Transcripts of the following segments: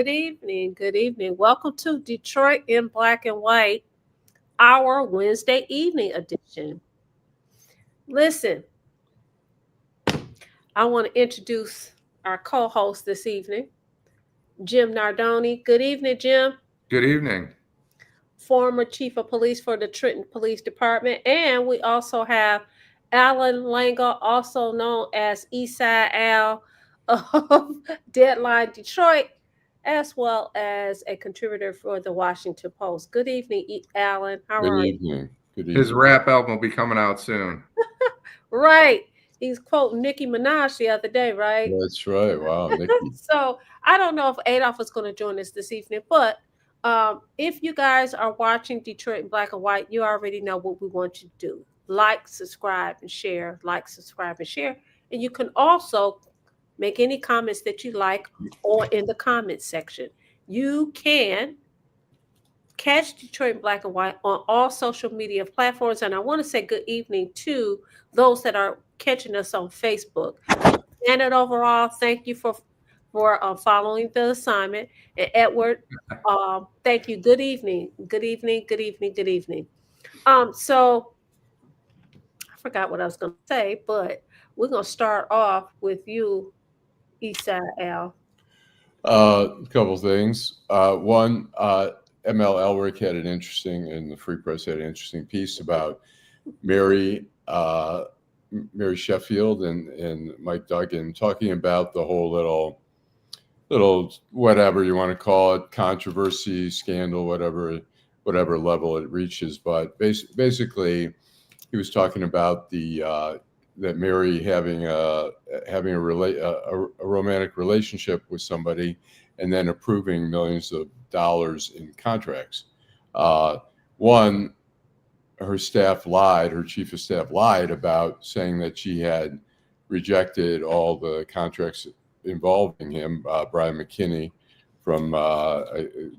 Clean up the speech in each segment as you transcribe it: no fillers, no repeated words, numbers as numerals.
Good evening. Good evening. Welcome to Detroit in Black and White, our Wednesday evening edition. Listen, I want to introduce our co host this evening, Jim Nardone. Good evening, Jim. Good evening. Former Chief of Police for the Trenton Police Department. And we also have Allan Lengel, also known as Eastside Al of Deadline Detroit, as well as a contributor for the Washington Post. Good evening, Allan. How Good are you? evening. Good His evening. rap album will be coming out soon. Right. He's quoting Nicki Minaj the other day, right? That's right. Wow, Nikki. So I don't know if Adolph is going to join us this evening, but if you guys are watching Detroit in Black and White, you already know what we want you to do. Like, subscribe, and share. Like, subscribe, and share. And you can also make any comments that you like or in the comments section. You can catch Detroit in Black and White on all social media platforms. And I want to say good evening to those that are catching us on Facebook. And overall, thank you for following the assignment. And Edward, thank you. Good evening. Good evening. Good evening. Good evening. So I forgot what I was going to say, but we're going to start off with you, Eastside Al. A couple things. One, ML Elric had an interesting, and the Free Press had an interesting piece about Mary Sheffield and Mike Duggan talking about the whole little whatever you want to call it, controversy, scandal, whatever level it reaches. But basically, he was talking about that Mary having a romantic relationship with somebody and then approving millions of dollars in contracts. One, her chief of staff lied about saying that she had rejected all the contracts involving him, Brian McKinney from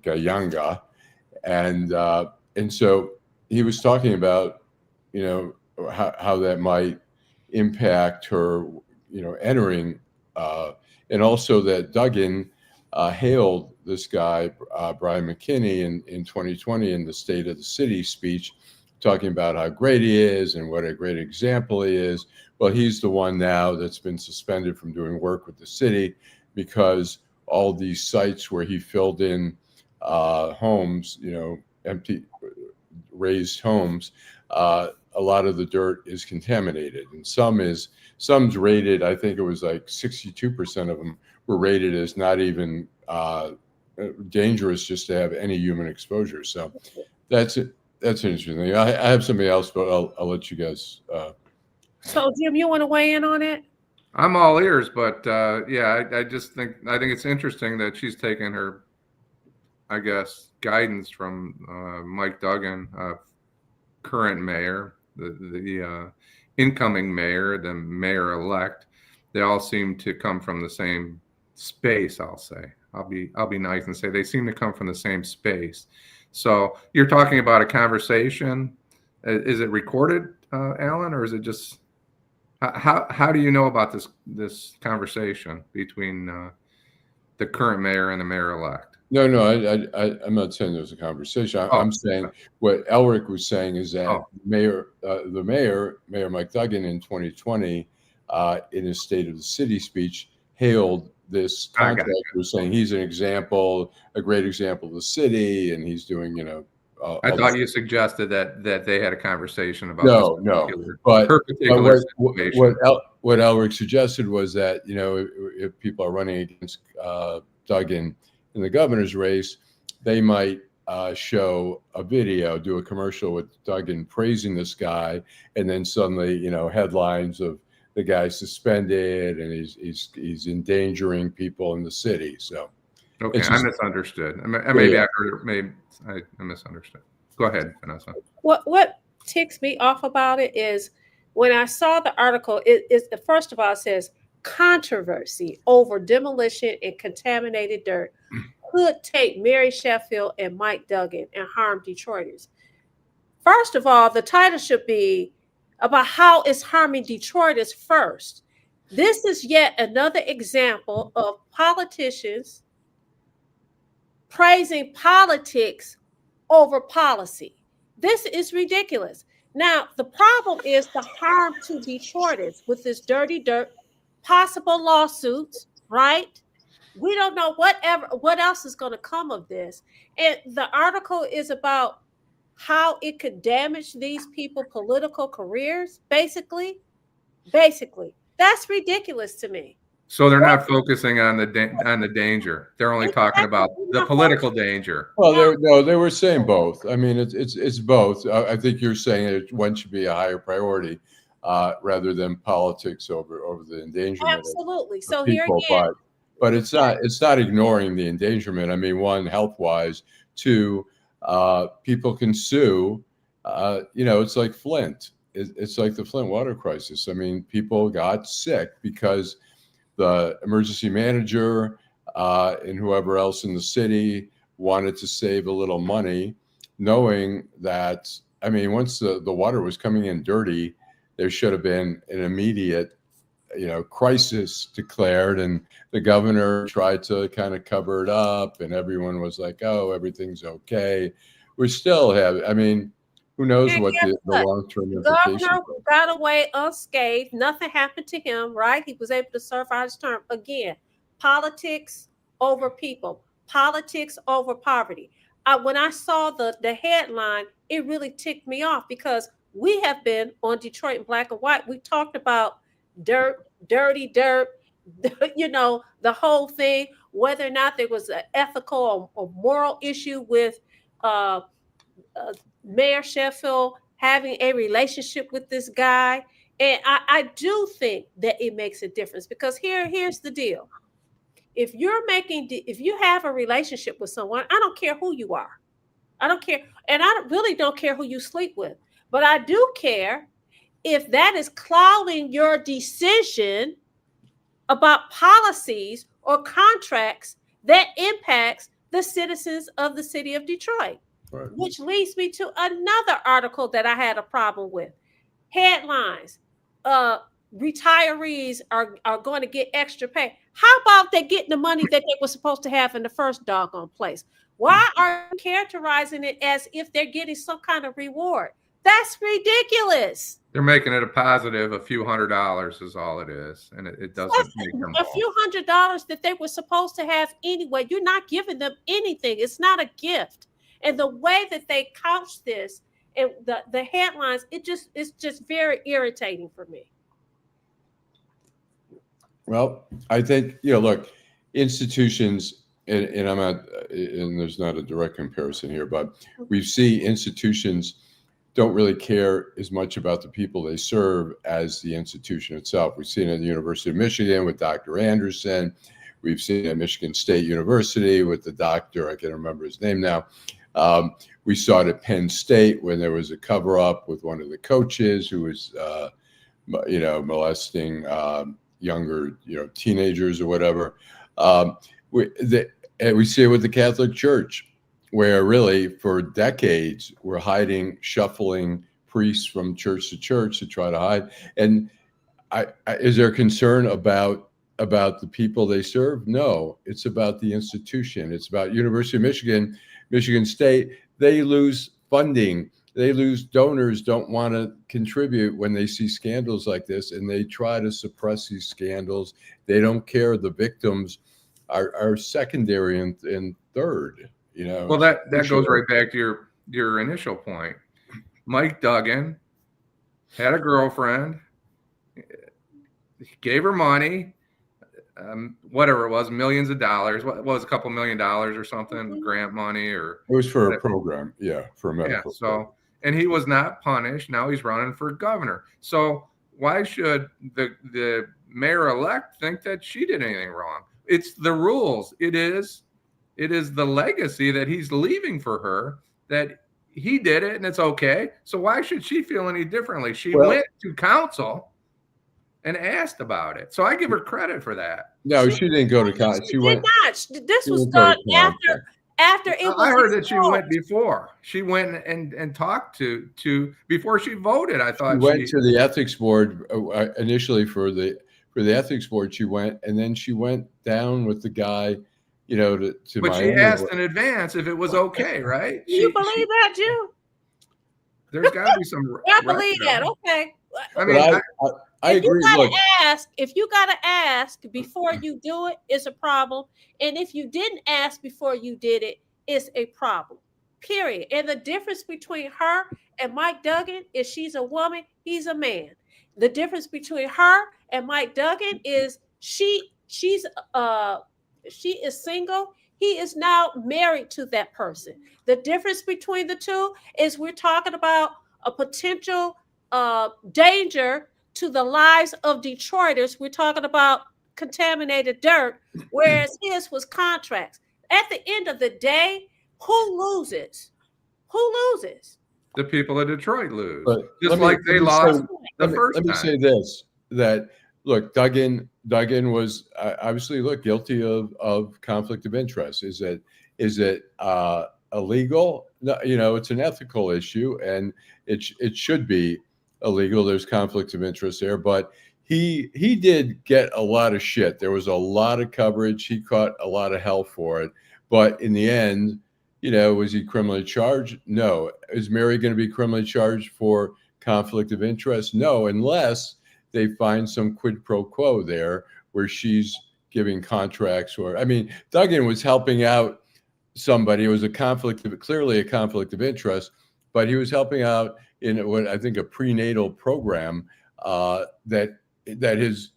Gayanga. And so he was talking about, how that might impact her, entering, and also that Duggan hailed this guy, Brian McKinney, in 2020 in the State of the City speech, talking about how great he is and what a great example he is. Well, he's the one now that's been suspended from doing work with the city because all these sites where he filled in homes, empty raised homes, a lot of the dirt is contaminated, and some's rated, I think it was like 62% of them were rated as not even dangerous just to have any human exposure. So that's it. That's an interesting thing. I have somebody else, but I'll let you guys. So, Jim, you want to weigh in on it? I'm all ears, but I just think it's interesting that she's taken her, I guess, guidance from Mike Duggan, current mayor, the incoming mayor, the mayor-elect. They all seem to come from the same space. I'll say. I'll be nice and say they seem to come from the same space. So you're talking about a conversation. Is it recorded, Allan, or is it just how do you know about this conversation between the current mayor and the mayor-elect? No, I'm not saying there's a conversation. I'm saying what Elric was saying is that Mayor Mike Duggan in 2020, in his State of the City speech, hailed this contract. Was saying he's an example, a great example of the city, and he's doing, I thought you suggested that they had a conversation about no. But what Elric suggested was that if people are running against Duggan in the governor's race, they might show a video, do a commercial with Duggan praising this guy, and then suddenly headlines of the guy suspended and he's endangering people in the city. So okay, I misunderstood. Maybe I heard it. Maybe I misunderstood. Go ahead, Vanessa. What ticks me off about it is when I saw the article, first of all, it says controversy over demolition and contaminated dirt could take Mary Sheffield and Mike Duggan and harm Detroiters. First of all, the title should be about how it's harming Detroiters first. This is yet another example of politicians praising politics over policy. This is ridiculous. Now, the problem is the harm to Detroiters with this dirty dirt, possible lawsuits, right? We don't know what else is going to come of this. And the article is about how it could damage these people political careers, basically. That's ridiculous to me. So they're not focusing on the danger. They're only talking about the political danger. Well, they were saying both. I mean, it's both. I think you're saying that one should be a higher priority rather than politics over the endangerment. Absolutely. Of So people, here again, but it's not ignoring the endangerment. I mean, one, health wise. Two, people can sue. It's like Flint. It's like the Flint water crisis. I mean, people got sick because the emergency manager and whoever else in the city wanted to save a little money, knowing that, I mean, once the water was coming in dirty, there should have been an immediate, crisis declared, and the governor tried to kind of cover it up, and everyone was like, oh, everything's okay. We still have, I mean, who knows what the long-term implications are. Governor got away unscathed. Nothing happened to him, right? He was able to serve out his term. Again, politics over people, politics over poverty. When I saw the headline, it really ticked me off because we have been on Detroit in Black and White. We talked about dirty dirt, the whole thing, whether or not there was an ethical or moral issue with Mayor Sheffield having a relationship with this guy. And I do think that it makes a difference because here's the deal. If you have a relationship with someone, I don't care who you are. I don't care. And I really don't care who you sleep with. But I do care if that is clouding your decision about policies or contracts that impacts the citizens of the city of Detroit. Right. Which leads me to another article that I had a problem with. Headlines. Retirees are going to get extra pay. How about they getting the money that they were supposed to have in the first doggone place? Why are you characterizing it as if they're getting some kind of reward? That's ridiculous. They're making it a positive. A few $100s is all it is, and it doesn't make them a few $100s that they were supposed to have anyway. You're not giving them anything. It's not a gift. And the way that they couch this and the headlines, it's just very irritating for me. Well, I think, look, institutions, and I'm not, and there's not a direct comparison here, but we see institutions don't really care as much about the people they serve as the institution itself. We've seen it at the University of Michigan with Dr. Anderson. We've seen it at Michigan State University with the doctor, I can't remember his name now. We saw it at Penn State when there was a cover up with one of the coaches who was, molesting younger, teenagers or whatever. We see it with the Catholic Church, where really for decades we're shuffling priests from church to church to try to hide. And is there concern about the people they serve? No, it's about the institution. It's about University of Michigan, Michigan State. They lose funding. They lose donors, don't want to contribute when they see scandals like this, and they try to suppress these scandals. They don't care. The victims are secondary and third. Well, that goes right back to your initial point. Mike Duggan had a girlfriend, gave her money, whatever it was, millions of dollars. What was a couple $1 million or something, grant money or it was for a program, for a medical. Yeah, so and he was not punished. Now he's running for governor. So why should the mayor-elect think that she did anything wrong? It's the rules. It is the legacy that he's leaving for her, that he did it and it's okay. So why should she feel any differently? She went to council and asked about it. So I give her credit for that. No, she didn't go to council. She went. This was done after it was. I heard that she went before. She went and talked to before she voted. I thought she went to the ethics board initially for the ethics board. She went, and then she went down with the guy to But she Miami. asked in advance if it was okay, right? Do you believe that, Jew? There's got to be some I record believe of that. it. Okay. I But mean, I If you agree. gotta Look, ask, before you do it, it's a problem. And if you didn't ask before you did it, it's a problem. Period. And the difference between her and Mike Duggan is she's a woman, he's a man. The difference between her and Mike Duggan is uh she is single. He is now married to that person. The difference between the two is we're talking about a potential danger to the lives of Detroiters. We're talking about contaminated dirt, whereas his was contracts. At the end of the day, who loses? Who loses? the people of Detroit lose, but just like they lost the first let me time. say this: that look, Duggan was obviously guilty of conflict of interest. Is it illegal? No, it's an ethical issue, and it should be illegal. There's conflict of interest there, but he did get a lot of shit. There was a lot of coverage. He caught a lot of hell for it, but in the end, was he criminally charged? No. Is Mary going to be criminally charged for conflict of interest? No, unless they find some quid pro quo there where she's giving contracts Duggan was helping out somebody. It was clearly a conflict of interest, but he was helping out in what I think a prenatal program that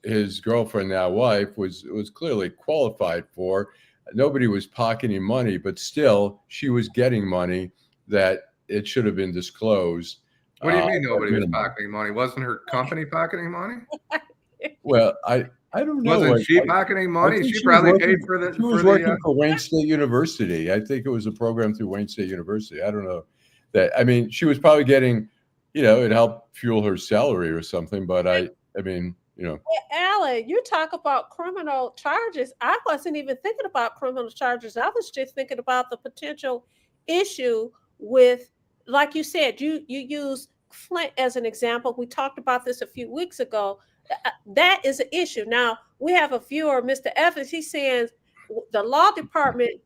his girlfriend, now wife, was clearly qualified for. Nobody was pocketing money, but still she was getting money that it should have been disclosed. What do you mean nobody was pocketing money? Wasn't her company pocketing money? Well, I don't know. Wasn't she pocketing money? She probably paid for the. She was working for Wayne State University. I think it was a program through Wayne State University. I don't know that. I mean, she was probably getting, it helped fuel her salary or something. But Allan, you talk about criminal charges. I wasn't even thinking about criminal charges. I was just thinking about the potential issue with, like you said, you use Flint as an example. We talked about this a few weeks ago. That is an issue. Now, we have a viewer, Mr. Evans. He's saying the law department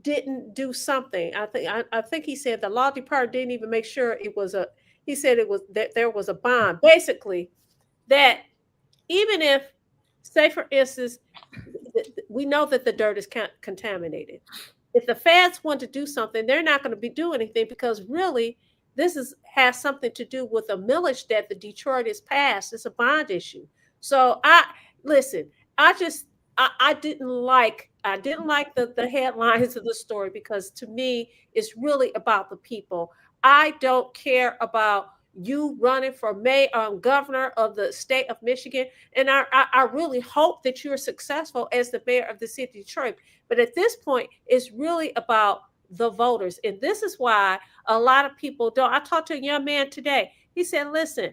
didn't do something. I think he said the law department didn't even make sure it was he said it was that there was a bond. Basically, that even if, say for instance, we know that the dirt is contaminated. If the feds want to do something, they're not going to be doing anything because really this has something to do with a millage that the Detroit has passed. It's a bond issue. So I didn't like the headlines of the story because to me it's really about the people. I don't care about you running for governor of the state of Michigan. And I really hope that you're successful as the mayor of the city of Detroit. But at this point, it's really about the voters. And this is why a lot of people don't. I talked to a young man today. He said, listen,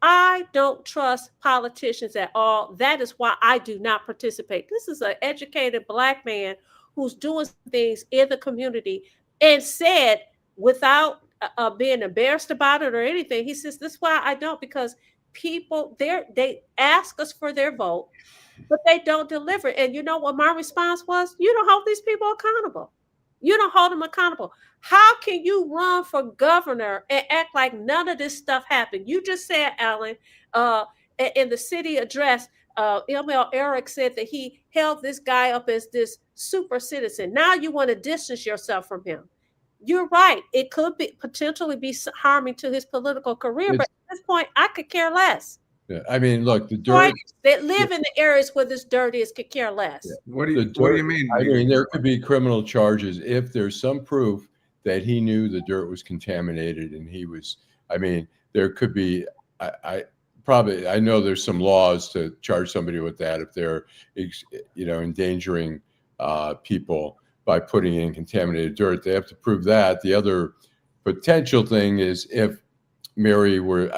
I don't trust politicians at all. That is why I do not participate. This is an educated Black man who's doing things in the community and said without being embarrassed about it or anything. He says, this is why I don't, because people they ask us for their vote, but they don't deliver. And you know what my response was? You don't hold these people accountable. You don't hold them accountable. How can you run for governor and act like none of this stuff happened? You just said, Allan, in the city address, ML Eric said that he held this guy up as this super citizen. Now you want to distance yourself from him. You're right. It could potentially be harming to his political career, but at this point, I could care less. Yeah, I mean, look, the dirt that live in the areas where this dirt is could care less. Yeah. What do you mean? I mean, there could be criminal charges if there's some proof that he knew the dirt was contaminated and he was. I mean, there could be. I know there's some laws to charge somebody with that if they're, endangering people by putting in contaminated dirt. They have to prove that. The other potential thing is if Mary were,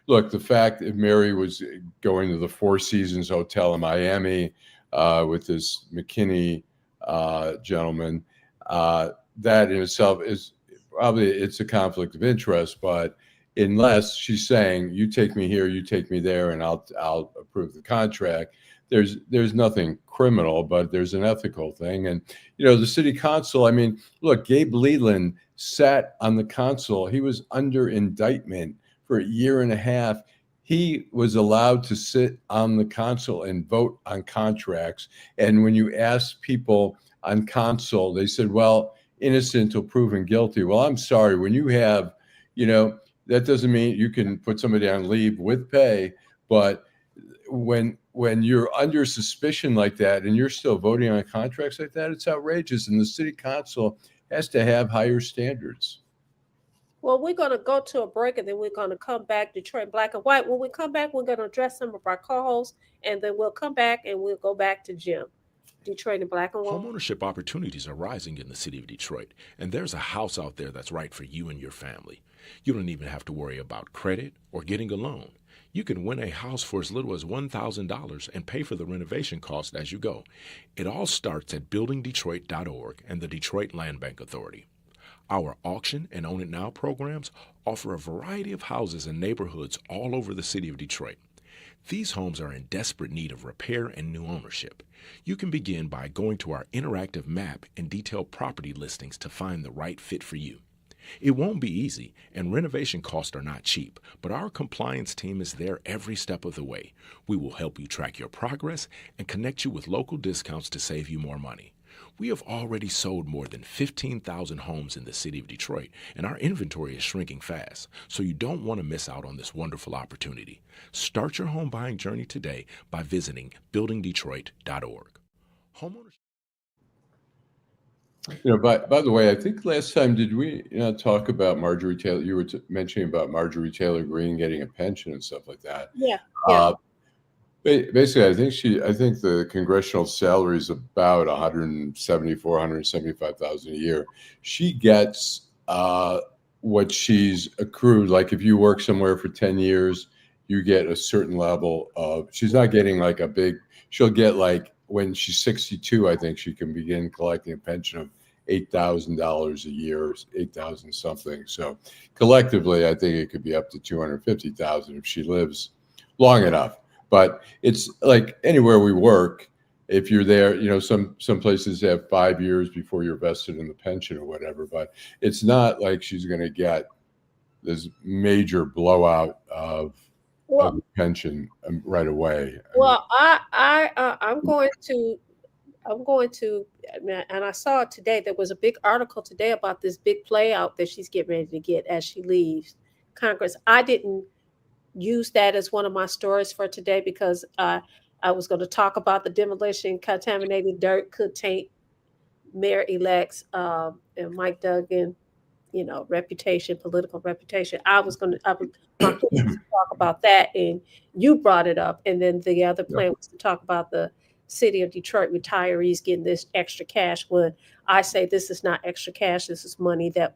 look, the fact that Mary was going to the Four Seasons Hotel in Miami with this McKinney gentleman, that in itself is probably, it's a conflict of interest, but unless she's saying, you take me here, you take me there, and I'll approve the contract, there's nothing criminal, but there's an ethical thing. And the city council. I mean, look, Gabe Leland sat on the council. He was under indictment for a year and a half. He was allowed to sit on the council and vote on contracts. And when you ask people on council, they said, well, innocent till proven guilty. Well, I'm sorry. When you have, that doesn't mean you can put somebody on leave with pay. But when you're under suspicion like that and you're still voting on contracts like that, it's outrageous. And the city council has to have higher standards. Well, we're going to go to a break and then we're going to come back, Detroit Black and White. When we come back, we're going to address some of our co-hosts and then we'll come back and we'll go back to Jim. Detroit and Black and White. Homeownership opportunities are rising in the city of Detroit, and there's a house out there that's right for you and your family. You don't even have to worry about credit or getting a loan. You can win a house for as little as $1,000 and pay for the renovation cost as you go. It all starts at buildingdetroit.org and the Detroit Land Bank Authority. Our auction and Own It Now programs offer a variety of houses and neighborhoods all over the city of Detroit. These homes are in desperate need of repair and new ownership. You can begin by going to our interactive map and detailed property listings to find the right fit for you. It won't be easy, and renovation costs are not cheap, but our compliance team is there every step of the way. We will help you track your progress and connect you with local discounts to save you more money. We have already sold more than 15,000 homes in the city of Detroit, and our inventory is shrinking fast, so you don't want to miss out on this wonderful opportunity. Start your home buying journey today by visiting buildingdetroit.org. Homeowners. By the way, I think last time did we talk about Marjorie Taylor? You were mentioning about Marjorie Taylor Greene getting a pension and stuff like that. Yeah. Basically, I think the congressional salary is about $175,000 a year. She gets what she's accrued. Like if you work somewhere for 10 years, you get a certain level of. She's not getting like a big. She'll get like when she's 62, I think she can begin collecting a pension of $8,000 a year, 8,000 something. So collectively, I think it could be up to $250,000 if she lives long enough. But it's like anywhere we work, if you're there, some places have 5 years before you're vested in the pension or whatever. But it's not like she's going to get this major blowout of pension right away. Well, I'm going to, and I saw it today. There was a big article today about this big play out that she's getting ready to get as she leaves Congress. I didn't use that as one of my stories for today because I was going to talk about the demolition. Contaminated dirt could taint mayor-elects and Mike Duggan, reputation, political reputation. I was going to talk about that, and you brought it up. And then the other plan was to talk about the city of Detroit retirees getting this extra cash. When I say this is not extra cash, this is money that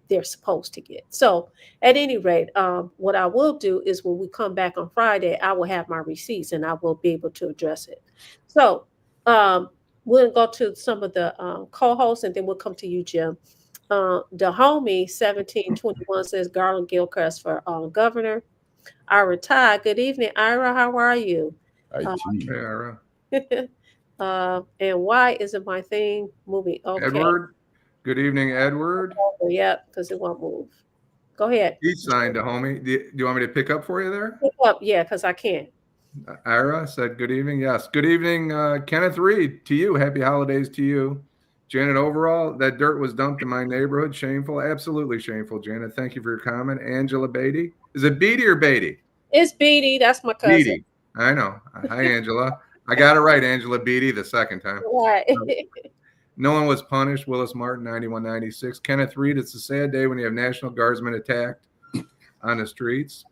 they're supposed to get. So at any rate, what I will do is when we come back on Friday, I will have my receipts and I will be able to address it. So we'll go to some of the co-hosts and then we'll come to you, Jim. The homie 1721 says Garland Gilchrist for governor. Ira Ty, good evening, Ira. How are you? Hey, Ira. And why isn't my thing moving? Okay. Edward. Good evening, Edward. Yeah, because it won't move. Go ahead. He signed a homie. Do you want me to pick up for you there? Pick up, yeah, because I can't. Ira said, good evening. Yes. Good evening, Kenneth Reed. To you. Happy holidays to you. Janet, overall, that dirt was dumped in my neighborhood. Shameful. Absolutely shameful, Janet. Thank you for your comment. Angela Beatty. Is it Beatty or Beatty? It's Beatty. That's my cousin. Beatty. I know. Hi, Angela. I got it right, Angela Beatty, the second time. Right. No one was punished. Willis Martin, 9196. Kenneth Reed, it's a sad day when you have National Guardsmen attacked on the streets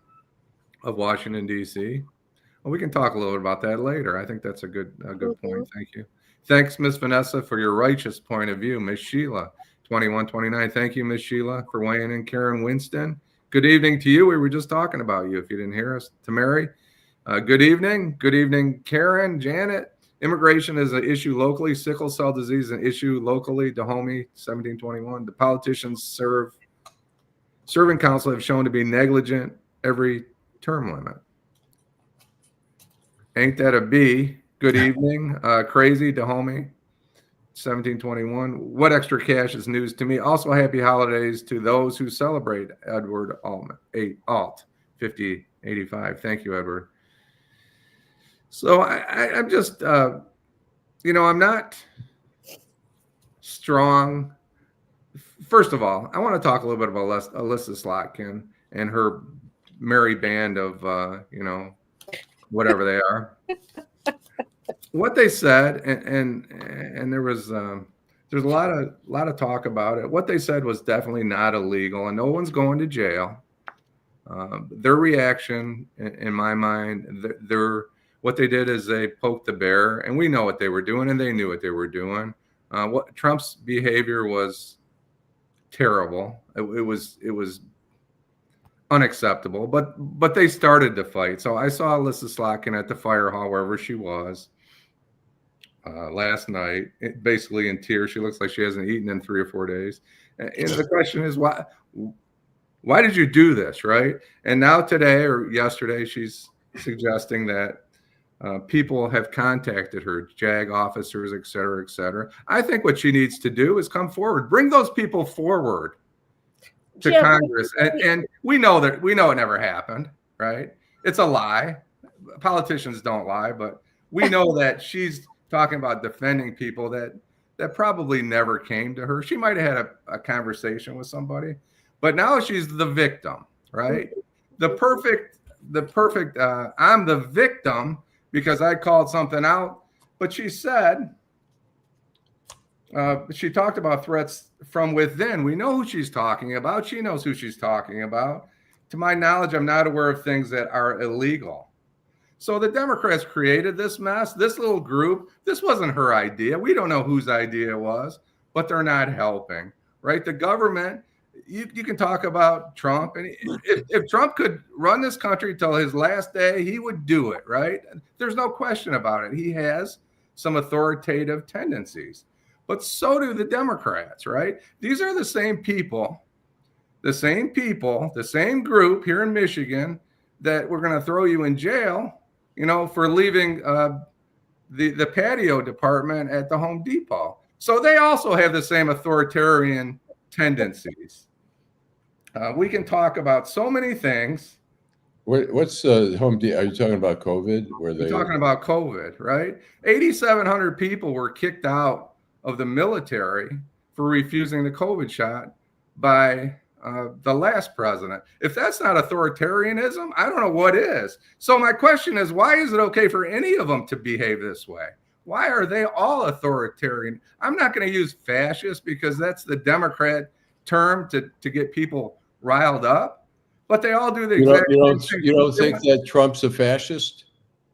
of Washington, D.C. Well, we can talk a little bit about that later. I think that's a good point. Thank you. Thanks, Miss Vanessa, for your righteous point of view. Miss Sheila, 2129. Thank you, Miss Sheila, for weighing in. Karen Winston, good evening to you. We were just talking about you if you didn't hear us. To Mary, good evening. Good evening, Karen, Janet. Immigration is an issue locally. Sickle cell disease is an issue locally. Dahomey, 1721. The politicians serving council have shown to be negligent every term limit. Ain't that a B? Good evening. Crazy Dahomey, 1721. What extra cash is news to me? Also, happy holidays to those who celebrate. Edward Alt, 5085. Thank you, Edward. So I'm just, I'm not strong. First of all, I want to talk a little bit about Alyssa Slotkin and her merry band of, whatever they are. What they said, and there's a lot of talk about it. What they said was definitely not illegal, and no one's going to jail. Their reaction, in my mind, what they did is they poked the bear, and we know what they were doing, and they knew what they were doing. What Trump's behavior was terrible. It was unacceptable. But they started the fight. So I saw Alyssa Slotkin at the fire hall, wherever she was, last night, basically in tears. She looks like she hasn't eaten in 3 or 4 days. And the question is, why did you do this, right? And now today or yesterday, she's suggesting that people have contacted her, JAG officers, et cetera, et cetera. I think what she needs to do is come forward, bring those people forward to Congress. And we know it never happened, right? It's a lie. Politicians don't lie, but we know that she's talking about defending people that probably never came to her. She might have had a conversation with somebody, but now she's the victim, right? The perfect I'm the victim because I called something out. But she said, she talked about threats from within. We know who she's talking about. She knows who she's talking about. To my knowledge, I'm not aware of things that are illegal. So the Democrats created this mess, this little group. This wasn't her idea. We don't know whose idea it was, but they're not helping, right? The government, you can talk about Trump, and if Trump could run this country till his last day, he would do it, right? There's no question about it. He has some authoritative tendencies, but so do the Democrats, right? These are the same people, the same group here in Michigan that we're going to throw you in jail, for leaving the patio department at the Home Depot. So they also have the same authoritarian tendencies. We can talk about so many things. What's Home Depot? Are you talking about COVID? We're talking about COVID, right? 8,700 people were kicked out of the military for refusing the COVID shot by the last president. If that's not authoritarianism, I don't know what is. So my question is, why is it okay for any of them to behave this way? Why are they all authoritarian? I'm not going to use fascist because that's the Democrat term to get people riled up, but they all do the exact same thing. You don't think that Trump's a fascist?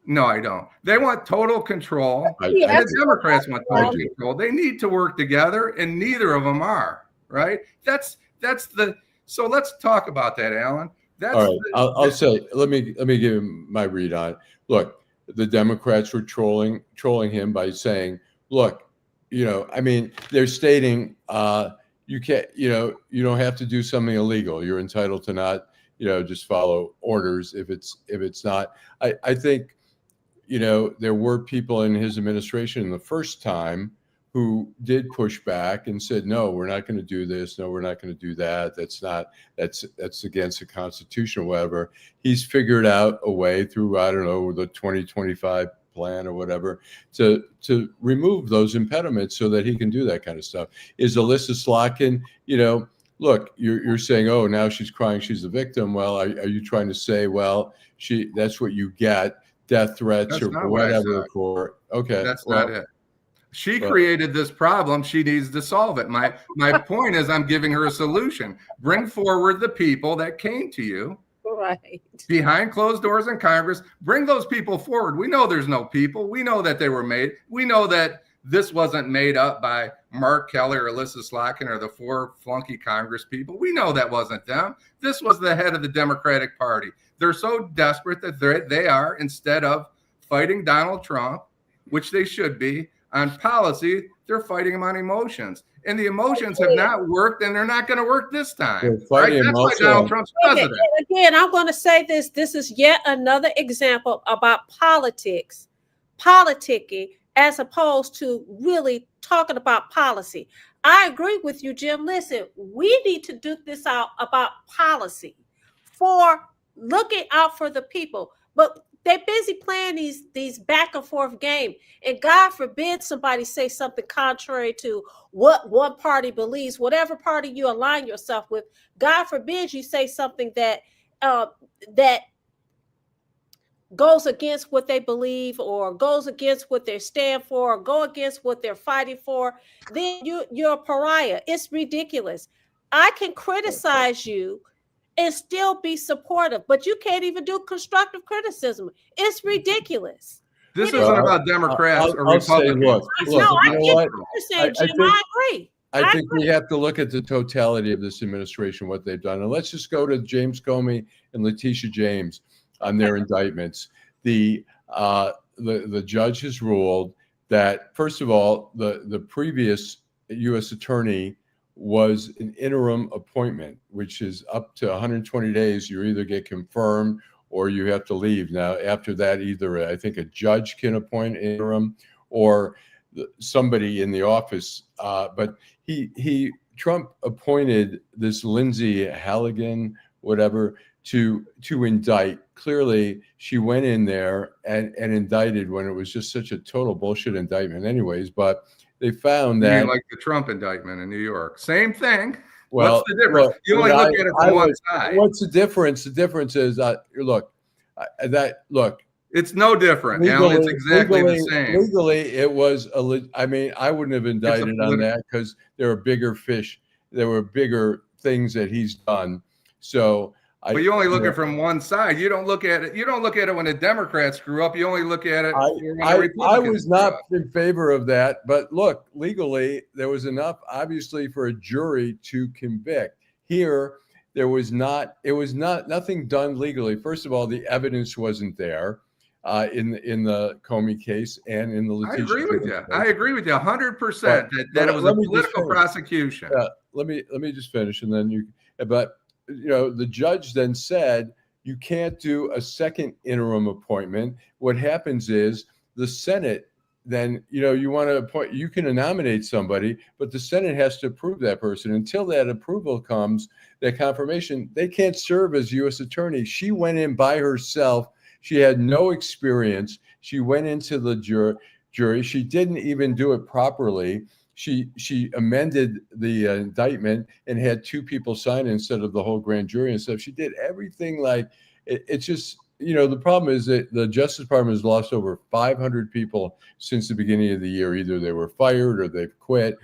No, I don't. They want total control. And the Democrats want total control. They need to work together, and neither of them are, right? So let's talk about that, Allan. All right. I'll say, let me give him my read on it. Look, the Democrats were trolling him by saying, look, they're stating you can't, you don't have to do something illegal. You're entitled to not, just follow orders if it's not. I think, there were people in his administration the first time who did push back and said, no, we're not going to do this. No, we're not going to do that. That's against the Constitution or whatever. He's figured out a way through, I don't know, the 2025 plan or whatever to remove those impediments so that he can do that kind of stuff. Is Alyssa Slotkin, look, you're saying, oh, now she's crying, she's the victim. Well, are you trying to say, well, that's what you get, death threats or whatever for? Okay. That's not it. She created this problem. She needs to solve it. My point is I'm giving her a solution. Bring forward the people that came to you right behind closed doors in Congress. Bring those people forward. We know there's no people. We know that they were made. We know that this wasn't made up by Mark Kelly or Alyssa Slotkin or the 4 flunky Congress people. We know that wasn't them. This was the head of the Democratic Party. They're so desperate that they are, instead of fighting Donald Trump, which they should be, on policy. They're fighting him on emotions. And the emotions have not worked, and they're not going to work this time. They're Right? fighting him That's why also Donald on- Trump's Okay, president. and again, I'm going to say this. This is yet another example about politics, politicking, as opposed to really talking about policy. I agree with you, Jim. Listen, we need to do this out about policy for looking out for the people. But they're busy playing these back and forth game. And God forbid somebody say something contrary to what one party believes, whatever party you align yourself with. God forbid you say something that that goes against what they believe, or goes against what they stand for, or go against what they're fighting for. Then you're a pariah. It's ridiculous. I can criticize you and still be supportive, but you can't even do constructive criticism. It's ridiculous. This It is. isn't about Democrats or I'll say, Republicans. No, I you know get what? what you're saying, I Jim. think- I agree. I think we have to look at the totality of this administration, what they've done. And let's just go to James Comey and Letitia James on their indictments. The judge has ruled that, first of all, the previous U.S. attorney was an interim appointment, which is up to 120 days. You either get confirmed or you have to leave. Now, after that, either I think a judge can appoint interim or somebody in the office. But Trump appointed this Lindsay Halligan, whatever, to indict. Clearly, she went in there and indicted when it was just such a total bullshit indictment anyways. But they found You that, mean like the Trump indictment in New York. Same thing. well, What's the difference? look, You only look at it from one side. What's the difference? The difference is, look, It's no different, Alan. It's exactly the same. Legally, it was I mean, I wouldn't have indicted on that because there are bigger fish. There were bigger things that he's done. So, but you only look at it from one side. You don't look at it. You don't look at it when the Democrats screw up. You only look at it when the I Republicans was screw not up. in favor of that. But look, legally, there was enough, obviously, for a jury to convict. Here, there was not. It was nothing done legally. First of all, the evidence wasn't there. In the Comey case and in the Letitia. I agree with you. case. I agree with you 100% that it was a political prosecution. Let me just finish, and then you. But the judge then said you can't do a second interim appointment. What happens is the Senate then you want to appoint. You can nominate somebody, but the Senate has to approve that person. Until that approval comes, that confirmation, they can't serve as U.S. attorney. She went in by herself. She had no experience. She went into the jury. She didn't even do it properly. She amended the indictment and had two people sign instead of the whole grand jury and stuff. She did everything like it's just, the problem is that the Justice Department has lost over 500 people since the beginning of the year. Either they were fired or they've quit.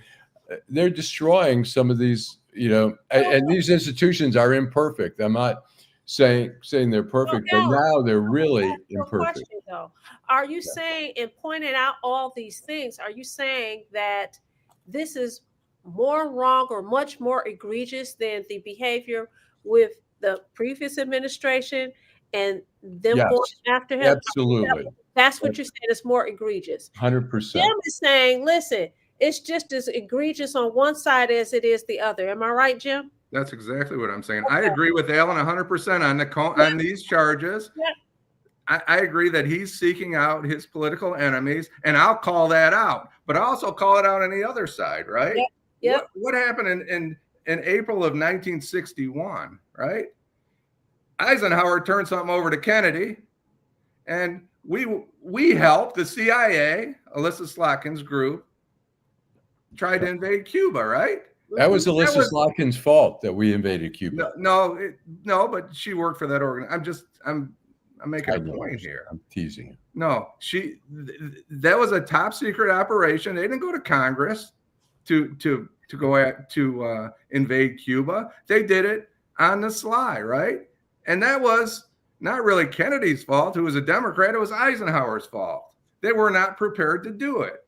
They're destroying some of these, and these institutions are imperfect. I'm not saying they're perfect, but now they're really imperfect. Question, though. Are you saying, in pointing out all these things, are you saying that this is more wrong or much more egregious than the behavior with the previous administration and them going after him? Absolutely. That's what you're saying. It's more egregious. 100%. Jim is saying, listen, it's just as egregious on one side as it is the other. Am I right, Jim? That's exactly what I'm saying. Okay. I agree with Allan 100% on these charges. Yeah. I agree that he's seeking out his political enemies, and I'll call that out. But I also call it out on the other side, right? Yeah. What happened in April of 1961, right? Eisenhower turned something over to Kennedy, and we helped the CIA, Alyssa Slotkin's group, try to invade Cuba, right? That was Alyssa Slotkin's fault that we invaded Cuba. No, but she worked for that organization. I'm making a point here. I'm teasing. No, that was a top secret operation. They didn't go to Congress to invade Cuba. They did it on the sly, right? And that was not really Kennedy's fault, who was a Democrat. It was Eisenhower's fault. They were not prepared to do it.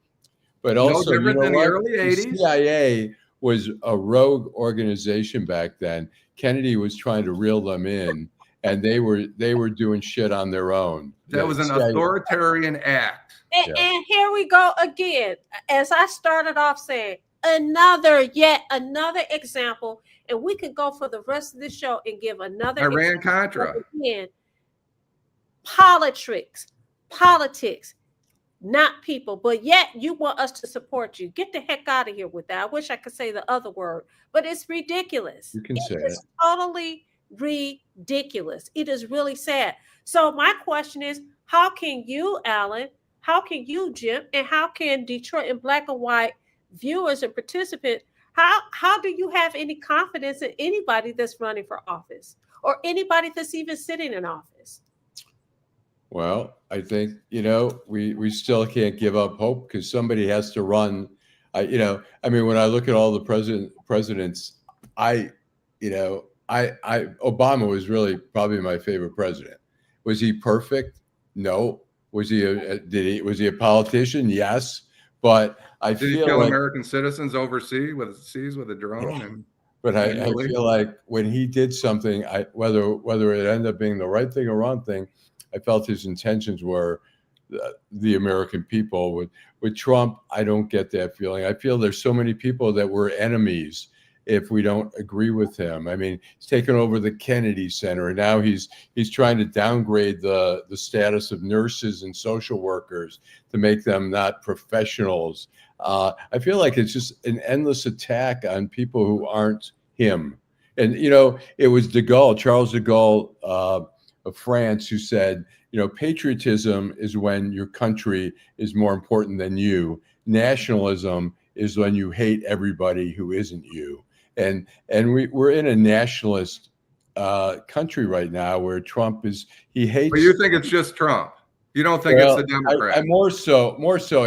But also, no different than the early 80s. The CIA was a rogue organization back then. Kennedy was trying to reel them in, and they were doing shit on their own. That was an authoritarian act. And here we go again. As I started off saying, yet another example, and we could go for the rest of the show and give another Iran example. Contra. Again, politics, not people, but yet you want us to support you. Get the heck out of here with that. I wish I could say the other word, but it's ridiculous. You can say it. It's totally ridiculous. It is really sad. So my question is, how can you, Allan, how can you, Jim, and how can Detroit in Black and White viewers and participants, how do you have any confidence in anybody that's running for office or anybody that's even sitting in office? Well, I think, we still can't give up hope because somebody has to run. When I look at all the presidents, Obama was really probably my favorite president. Was he perfect? No. Was he a politician? Yes. But did he kill American citizens overseas with a drone? Yeah. But I feel like when he did something, whether it ended up being the right thing or wrong thing, I felt his intentions were the American people. With Trump, I don't get that feeling. I feel there's so many people that we're enemies if we don't agree with him. I mean, he's taken over the Kennedy Center, and now he's trying to downgrade the status of nurses and social workers to make them not professionals. I feel like it's just an endless attack on people who aren't him. And, it was Charles de Gaulle of France, who said, patriotism is when your country is more important than you. Nationalism is when you hate everybody who isn't you. And we're in a nationalist country right now where Trump he hates. But you think it's just Trump? You don't think it's the Democrats? More so.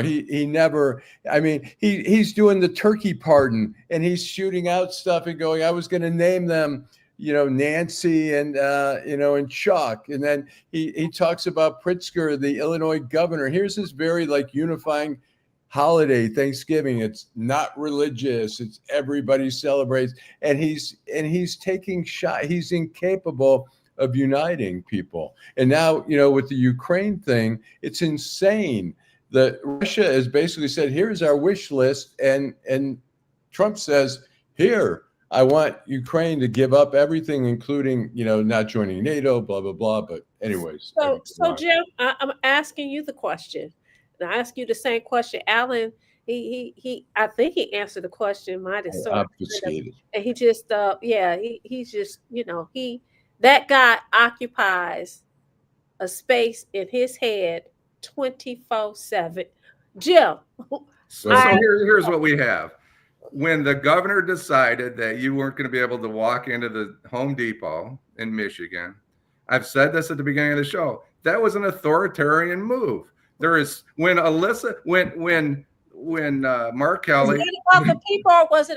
He never. I mean, he's doing the turkey pardon, and he's shooting out stuff and going, I was going to name them, Nancy and and Chuck, and then he talks about Pritzker, the Illinois governor. Here's this very unifying holiday, Thanksgiving. It's not religious. It's everybody celebrates, and he's taking shot. He's incapable of uniting people. And now, with the Ukraine thing, it's insane that Russia has basically said, here's our wish list. And Trump says, here, I want Ukraine to give up everything, including, not joining NATO, blah, blah, blah. But anyways. So Jim, I'm asking you the question. And I ask you the same question. Allan, I think he answered the question. Mine is so obfuscated. And he just, he's just, that guy occupies a space in his head 24/7. Jim. So here's what we have. When the governor decided that you weren't going to be able to walk into the Home Depot in Michigan, I've said this at the beginning of the show, that was an authoritarian move. There is when Mark Kelly. Was it about the people, or was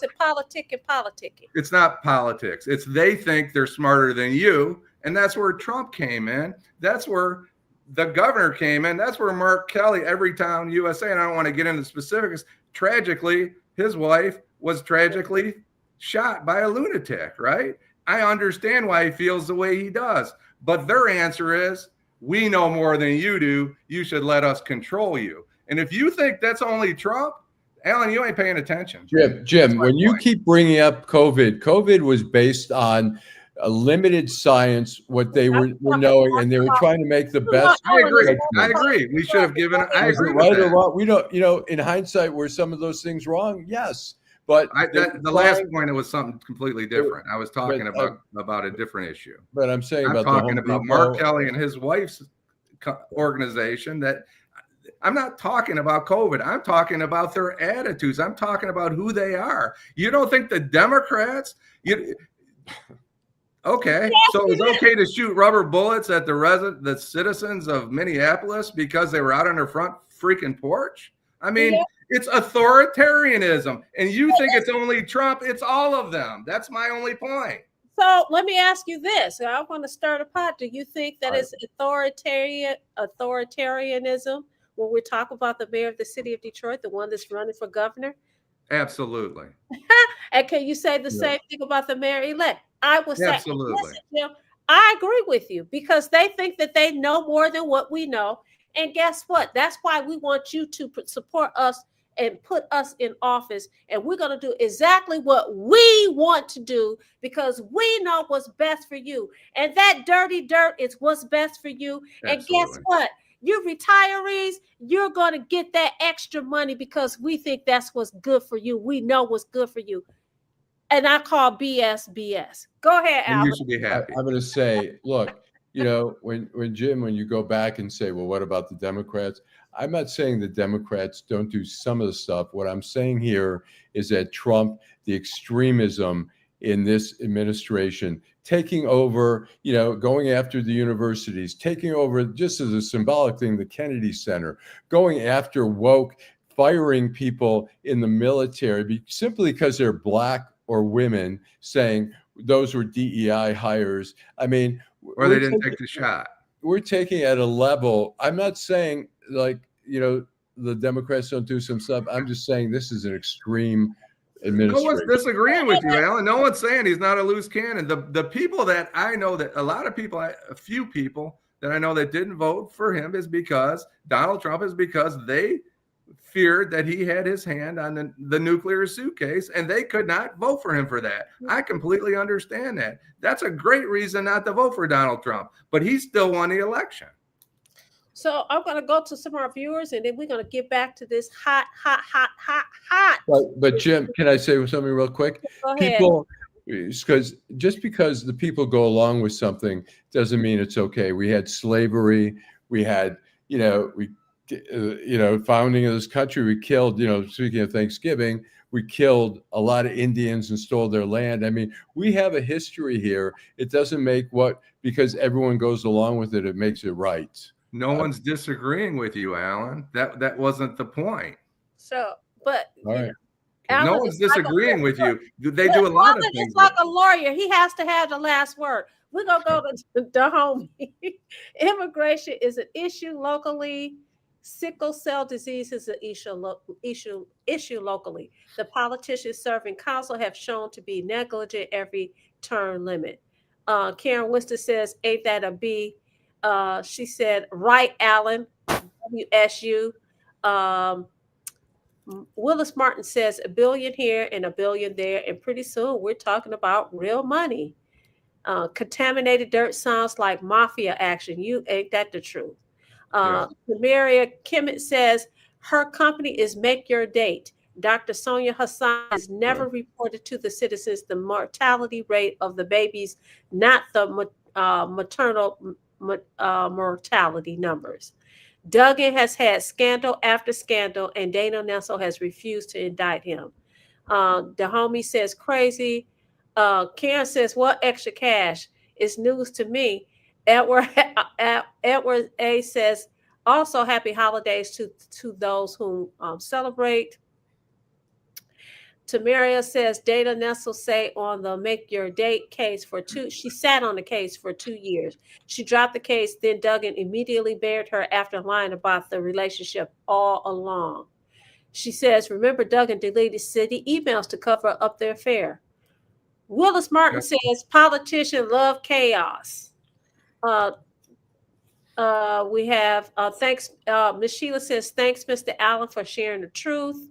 it politicking? It's not politics. It's they think they're smarter than you, and that's where Trump came in. That's where the governor came in. That's where Mark Kelly, Everytown USA, and I don't want to get into specifics. Tragically, his wife was tragically shot by a lunatic. Right? I understand why he feels the way he does, but their answer is, we know more than you do. You should let us control you. And if you think that's only Trump, Allan, you ain't paying attention. Jim, when you keep bringing up COVID was based on a limited science, what they were knowing, and they were trying to make the best. I agree. We should have given. I agree. Right or wrong? We don't. In hindsight, were some of those things wrong? Yes. But the last point, it was something completely different. I was talking about a different issue. But I'm saying I'm talking about Mark Kelly and his wife's organization. That I'm not talking about COVID. I'm talking about their attitudes. I'm talking about who they are. You don't think the Democrats? Okay, so it was okay to shoot rubber bullets at the citizens of Minneapolis because they were out on their front freaking porch? I mean, it's authoritarianism. And you think it's only Trump. It's all of them. That's my only point. So let me ask you this. I want to stir the pot. Do you think that it's authoritarianism when we talk about the mayor of the city of Detroit, the one that's running for governor? Absolutely. And can you say the same thing about the mayor-elect? I would say, absolutely. Listen, Jim, I agree with you because they think that they know more than what we know. And guess what? That's why we want you to support us and put us in office. And we're going to do exactly what we want to do because we know what's best for you. And that dirty dirt is what's best for you. And guess Absolutely. what? You retirees, you're going to get that extra money because we think that's what's good for you. We know what's good for you. And I call BS BS. Go ahead, And you Allan. should be happy. I'm going to say, look, you know, when Jim, when you go back and say, well, what about the Democrats? I'm not saying the Democrats don't do some of the stuff. What I'm saying here is that Trump, the extremism in this administration, taking over, you know, going after the universities, taking over just as a symbolic thing, the Kennedy Center, going after woke, firing people in the military simply because they're black or women, saying those were DEI hires. I mean, Or they didn't take the shot. we're taking at a level. I'm not saying like, you know, the Democrats don't do some stuff. I'm just saying this is an extreme No one's administration. disagreeing with you, Alan. No one's saying he's not a loose cannon. The people that I know, that a lot of people, a few people that I know that didn't vote for him is because Donald Trump, is because they feared that he had his hand on the nuclear suitcase, and they could not vote for him for that. I completely understand that. That's a great reason not to vote for Donald Trump, but he still won the election. So I'm going to go to some of our viewers, and then we're going to get back to this hot. But Jim, can I say something real quick? Go ahead. People, because just because the people go along with something doesn't mean it's okay. We had slavery. We had, founding of this country. We killed, speaking of Thanksgiving, we killed a lot of Indians and stole their land. I mean, we have a history here. It doesn't make because everyone goes along with it, it makes it right. No one's disagreeing with you, Alan. That wasn't the point. So, but All right. No one's disagreeing with you. They do a lot of things. It's like a lawyer. He has to have the last word. We're going to go to the homie. Immigration is an issue locally. Sickle cell disease is an issue locally. The politicians serving council have shown to be negligent every term limit. Karen Winston says, ain't that a B? She said, right, Allan, WSU. Willis Martin says $1 billion here and $1 billion there, and pretty soon we're talking about real money. Contaminated dirt sounds like mafia action. You ain't that the truth? Maria Kimmett says her company is Make Your Date. Dr. Sonia Hassan has never reported to the citizens the mortality rate of the babies, not the maternal mortality numbers. Duggan has had scandal after scandal, and Dana Nessel has refused to indict him. The homie says crazy. Karen says, what extra cash? It's news to me. Edward A says, also happy holidays to those who celebrate. Tamaria says, Dana Nessel say on the Make Your Date case she sat on the case for 2 years. She dropped the case, then Duggan immediately buried her after lying about the relationship all along. She says, remember Duggan deleted city emails to cover up their affair. Willis Martin says, politicians love chaos. We have, thanks, Ms. Sheila says, thanks, Mr. Allan, for sharing the truth.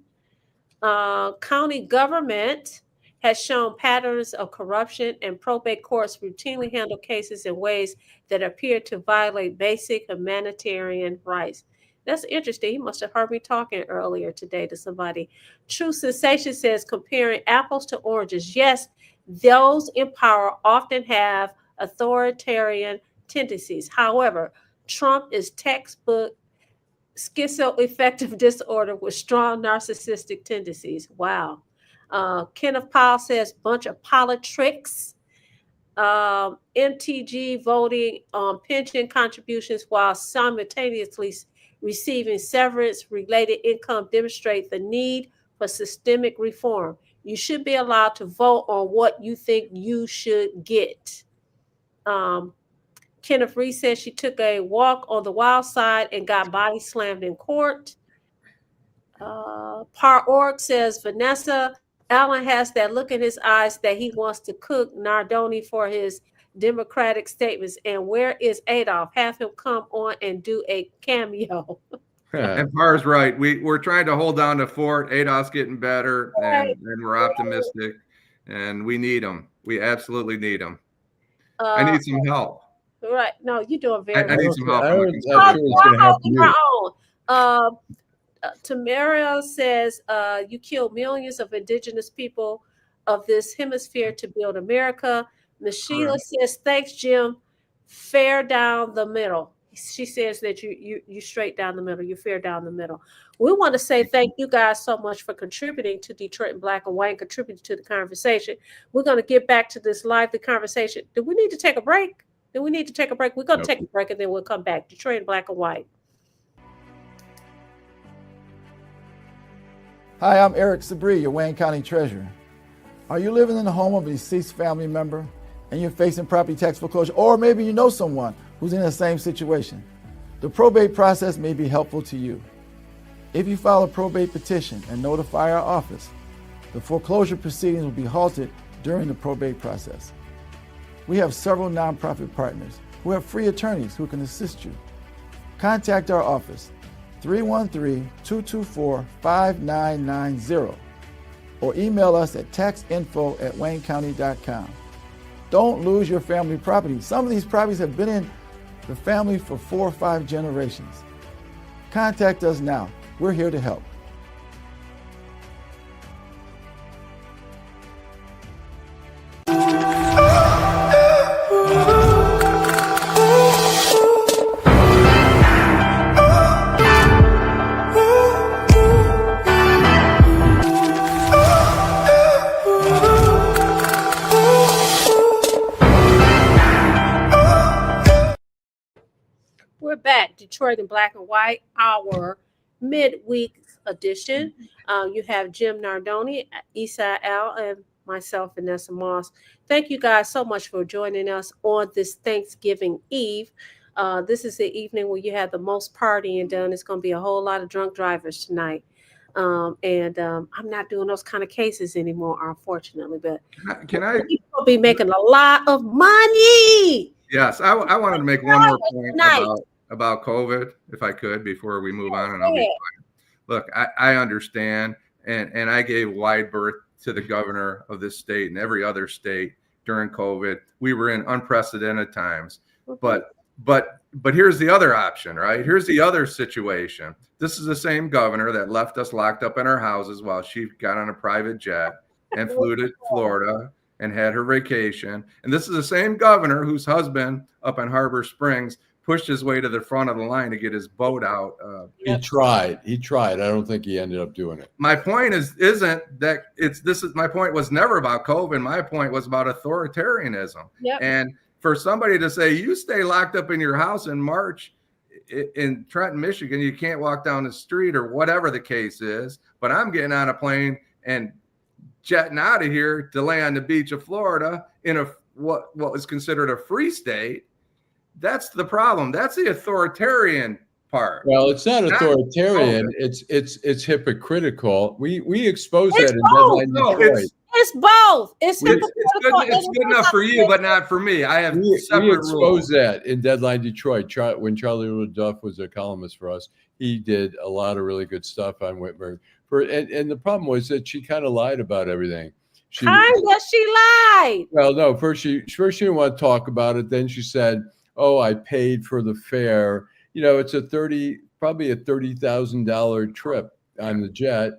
County government has shown patterns of corruption, and probate courts routinely handle cases in ways that appear to violate basic humanitarian rights. That's interesting. He must have heard me talking earlier today to somebody. True Sensation says, comparing apples to oranges. Yes, those in power often have authoritarian tendencies. However, Trump is textbook schizoaffective disorder with strong narcissistic tendencies. Wow. Kenneth Powell says, bunch of politics. MTG voting on pension contributions while simultaneously receiving severance-related income demonstrate the need for systemic reform. You should be allowed to vote on what you think you should get. Kenneth Reese says she took a walk on the wild side and got body slammed in court. Par Org says, Vanessa, Allan has that look in his eyes that he wants to cook Nardone for his Democratic statements. And where is Adolph? Have him come on and do a cameo. And Parr's right. We're trying to hold down the fort. Adolph's getting better, and we're optimistic, and we need him. We absolutely need him. I need some help. Right. No, you're doing very I need some help. Tamara says, you killed millions of indigenous people of this hemisphere to build America. Sheila says, thanks, Jim. Fair down the middle. She says that you straight down the middle. You're fair down the middle. We want to say thank you guys so much for contributing to Detroit in Black and White and contributing to the conversation. We're going to get back to this lively conversation. Do we need to take a break? Do we need to take a break? We're going to take a break and then we'll come back. Detroit in Black and White. Hi, I'm Eric Sabri, your Wayne County Treasurer. Are you living in the home of a deceased family member and you're facing property tax foreclosure, or maybe you know someone who's in the same situation? The probate process may be helpful to you. If you file a probate petition and notify our office, the foreclosure proceedings will be halted during the probate process. We have several nonprofit partners who have free attorneys who can assist you. Contact our office, 313-224-5990, or email us at taxinfo@waynecounty.com. Don't lose your family property. Some of these properties have been in the family for 4 or 5 generations. Contact us now. We're here to help. We're back, Detroit in Black and White, our midweek edition. You have Jim Nardone, Issa Al, and myself, Vanessa Moss. Thank you guys so much for joining us on this Thanksgiving Eve. This is the evening where you have the most partying done. It's going to be a whole lot of drunk drivers tonight. I'm not doing those kind of cases anymore, unfortunately. But can I? We'll be making a lot of money. Yes, I wanted to make one more point about COVID, if I could, before we move on. And I'll be quiet. Look, I understand, and I gave wide berth to the governor of this state and every other state during COVID. We were in unprecedented times, but here's the other option, right? Here's the other situation. This is the same governor that left us locked up in our houses while she got on a private jet and flew to Florida and had her vacation. And this is the same governor whose husband up in Harbor Springs pushed his way to the front of the line to get his boat out. He tried. I don't think he ended up doing it. My point my point was never about COVID. My point was about authoritarianism. Yep. And for somebody to say, you stay locked up in your house in March in Trenton, Michigan, you can't walk down the street or whatever the case is, but I'm getting on a plane and jetting out of here to lay on the beach of Florida in what was considered a free state. That's the problem. That's the authoritarian part. Well, it's not authoritarian. It's hypocritical. We exposed that in Deadline Detroit. It's both. It's good enough for you, but not for me. I have separate we exposed rules. that in Deadline Detroit. When Charlie LaDuff was a columnist for us, he did a lot of really good stuff on Whitmer. And the problem was that she kind of lied about everything. She lied. Well, no. First she didn't want to talk about it. Then she said, "Oh, I paid for the fare. You know, it's probably a $30,000 trip on the jet."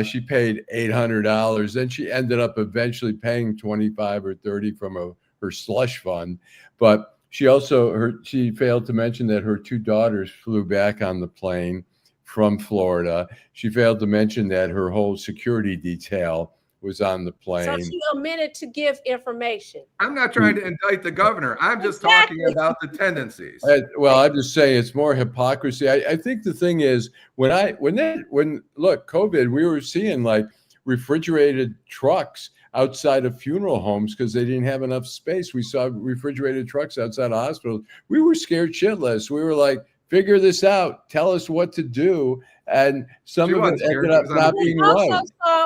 She paid $800. Then she ended up eventually paying $25 or $30 from her slush fund. But she failed to mention that her 2 daughters flew back on the plane from Florida. She failed to mention that her whole security detail was on the plane. So she omitted to give information. I'm not trying to indict the governor. I'm just talking about the tendencies. I'm just saying it's more hypocrisy. I think the thing is when COVID, we were seeing like refrigerated trucks outside of funeral homes because they didn't have enough space. We saw refrigerated trucks outside of hospitals. We were scared shitless. We were like, figure this out. Tell us what to do. And some of it ended up not being right.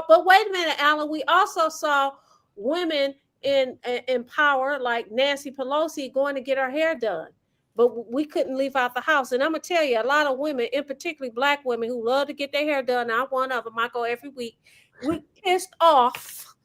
But wait a minute, Allan. We also saw women in power, like Nancy Pelosi, going to get her hair done. But we couldn't leave out the house. And I'm going to tell you, a lot of women, in particularly Black women who love to get their hair done, I'm one of them, I go every week, we pissed off.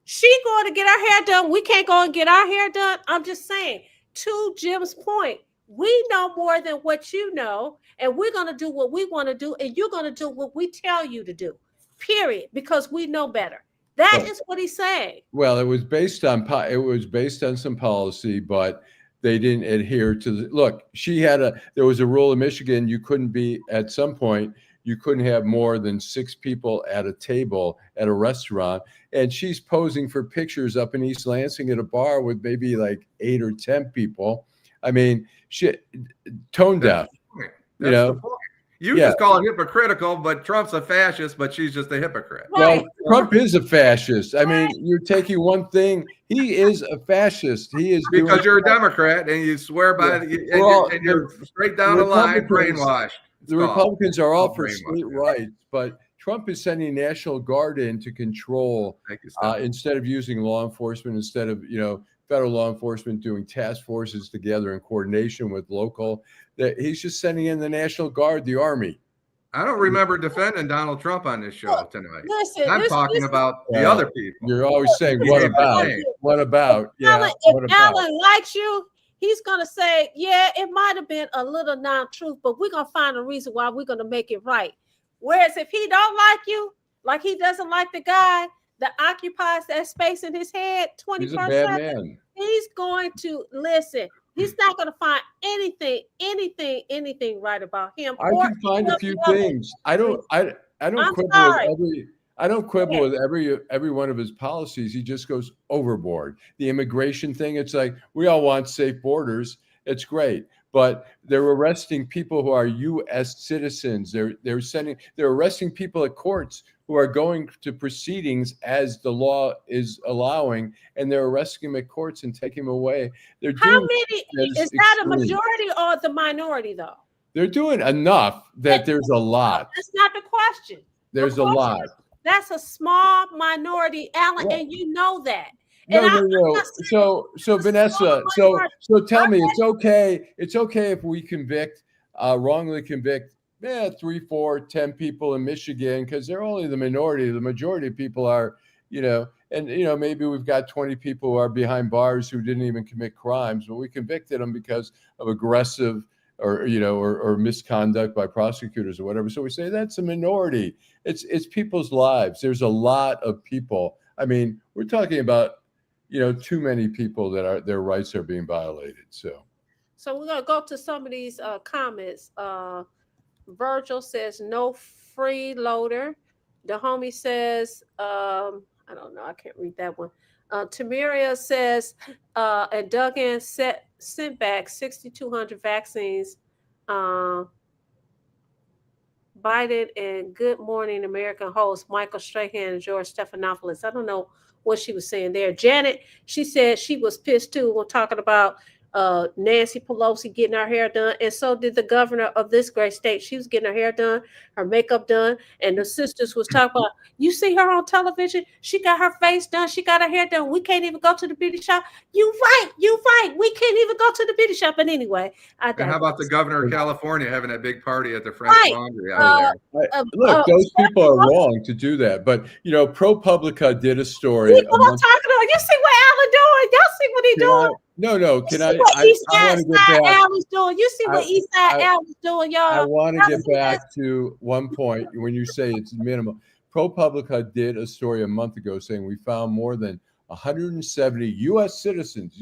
She going to get her hair done. We can't go and get our hair done. I'm just saying, to Jim's point, we know more than what you know, and we're going to do what we want to do, and you're going to do what we tell you to do, period, because we know better. That is what he's saying. Well, it was based on some policy, but they didn't adhere to the look. There was a rule in Michigan, you couldn't be, at some point, you couldn't have more than 6 people at a table at a restaurant. And she's posing for pictures up in East Lansing at a bar with maybe like 8 or 10 people. I mean, tone deaf. That's the point. You just call it hypocritical, but Trump's a fascist, but she's just a hypocrite. Right. Well, Trump is a fascist. I mean, you're taking one thing. He is a fascist. He is because you're a Democrat and you swear by it, and you're straight down the line brainwashed. The Republicans are all for state rights, but Trump is sending National Guard in to control instead of using law enforcement, instead of federal law enforcement doing task forces together in coordination with local. That he's just sending in the National Guard, the Army. I don't remember defending Donald Trump on this show tonight. Listen, I'm talking about the other people. You're always saying, "What about? What about?" Yeah. If Allan likes you, he's gonna say, "Yeah, it might have been a little non-truth, but we're gonna find a reason why we're gonna make it right." Whereas if he don't like you, like he doesn't like the guy that occupies that space in his head 24/7, he's going to listen. He's not going to find anything right about him. I can find a few things. I don't quibble with every one of his policies. He just goes overboard. The immigration thing, it's like we all want safe borders. It's great, but they're arresting people who are U.S. citizens. They're arresting people at courts who are going to proceedings as the law is allowing, and they're arresting them at courts and taking them away. How many is that? A majority or the minority, though? They're doing enough that there's a lot. That's not the question. There's a lot. That's a small minority, Allan, and you know that. No. So Vanessa, so tell me, it's okay. It's okay if we wrongly convict 3, 4, 10 people in Michigan, because they're only the minority. The majority of people are, maybe we've got 20 people who are behind bars who didn't even commit crimes, but we convicted them because of aggressive or misconduct by prosecutors or whatever. So we say that's a minority. It's people's lives. There's a lot of people. I mean, we're talking about, too many people that their rights are being violated. So we're gonna go to some of these comments. Virgil says no freeloader. The homie says, I don't know, I can't read that one. Tamiria says, and Duggan sent back 6,200 vaccines. Biden and Good Morning American host Michael Strahan and George Stephanopoulos. I don't know what she was saying there. Janet, she said she was pissed too when talking about Nancy Pelosi getting her hair done, and so did the governor of this great state. She was getting her hair done, her makeup done, and the sisters was talking about, you see her on television, she got her face done, she got her hair done, we can't even go to the beauty shop. You right, we can't even go to the beauty shop. But anyway, and how about the governor of California having a big party at the French Laundry out there? Look, those people are wrong to do that, but ProPublica did a story. You see what Allan doing? Y'all see what he doing? No. Can I? East Side Allan's doing. You see what East Side Allan's doing, y'all. I want to get back to one point when you say it's minimal. ProPublica did a story a month ago saying we found more than 170 U.S. citizens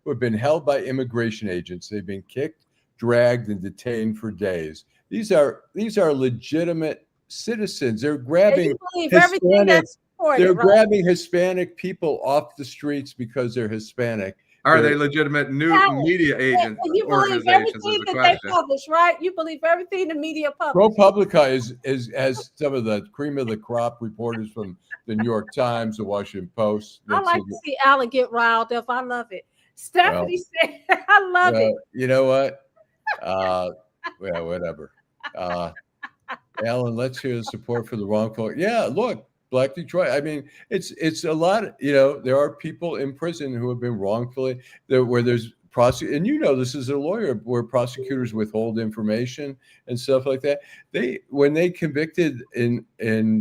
who have been held by immigration agents. They've been kicked, dragged, and detained for days. These are legitimate citizens. They're grabbing grabbing Hispanic people off the streets because they're Hispanic. Are they legitimate new media agents? You believe everything that they publish, right? You believe everything the media publish. ProPublica has some of the cream of the crop reporters from the New York Times, the Washington Post. I like to see Allan get riled up. I love it. Stephanie said, I love it. You know what? Whatever. Allan, let's hear the support for the wrongful. Yeah, look. Black Detroit. I mean, it's a lot. You know, there are people in prison who have been wrongfully where there's and you know this as a lawyer, where prosecutors withhold information and stuff like that. When they convicted in